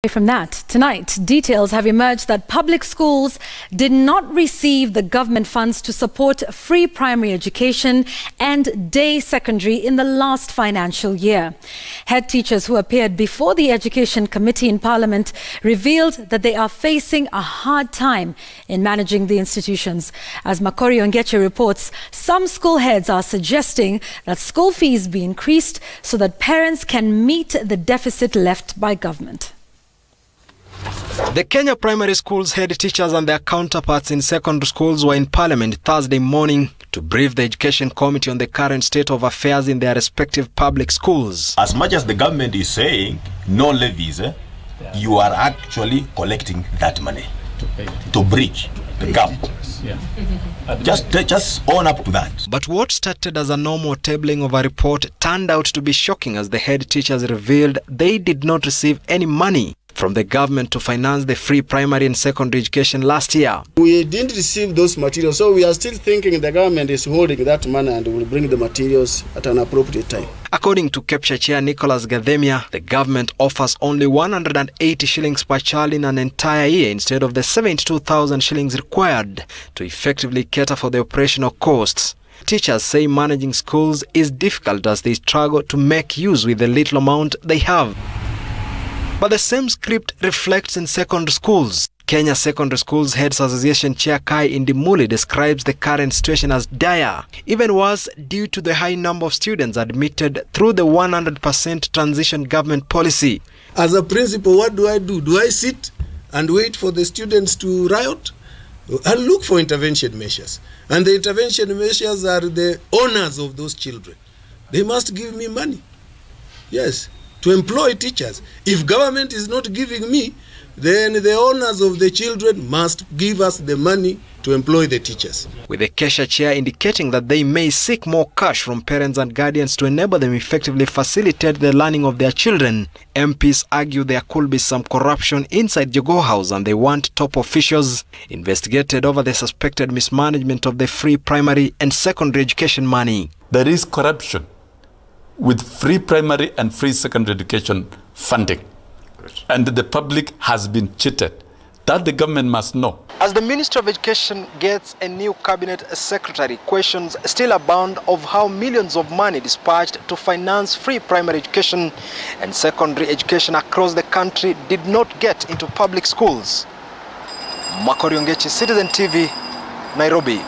From that, tonight, details have emerged that public schools did not receive the government funds to support free primary education and day secondary in the last financial year. Head teachers who appeared before the Education Committee in Parliament revealed that they are facing a hard time in managing the institutions. As Makori Ongechi reports, some school heads are suggesting that school fees be increased so that parents can meet the deficit left by government. The Kenya primary schools head teachers and their counterparts in secondary schools were in Parliament Thursday morning to brief the Education Committee on the current state of affairs in their respective public schools. As much as the government is saying no levies, you are actually collecting that money to bridge the gap. Just own up to that. But what started as a normal tabling of a report turned out to be shocking as the head teachers revealed they did not receive any money from the government to finance the free primary and secondary education last year. We didn't receive those materials, so we are still thinking the government is holding that money and will bring the materials at an appropriate time. According to CAPTCHA Chair Nicholas Gadhemia, the government offers only 180 shillings per child in an entire year instead of the 72,000 shillings required to effectively cater for the operational costs. Teachers say managing schools is difficult as they struggle to make use with the little amount they have. But the same script reflects in secondary schools. Kenya Secondary Schools Heads Association Chair Kai Indimuli describes the current situation as dire, even worse due to the high number of students admitted through the 100% transition government policy. As a principal, what do I do? Do I sit and wait for the students to riot? I look for intervention measures. And the intervention measures are the owners of those children. They must give me money. Yes. To employ teachers. If government is not giving me, then the owners of the children must give us the money to employ the teachers. With the CAPTCHA chair indicating that they may seek more cash from parents and guardians to enable them effectively facilitate the learning of their children, MPs argue there could be some corruption inside gov't House and they want top officials investigated over the suspected mismanagement of the free primary and secondary education money. There is corruption with free primary and free secondary education funding. And the public has been cheated. That the government must know. As the Minister of Education gets a new cabinet secretary, questions still abound of how millions of money dispatched to finance free primary education and secondary education across the country did not get into public schools. Makori Ongechi, Citizen TV, Nairobi.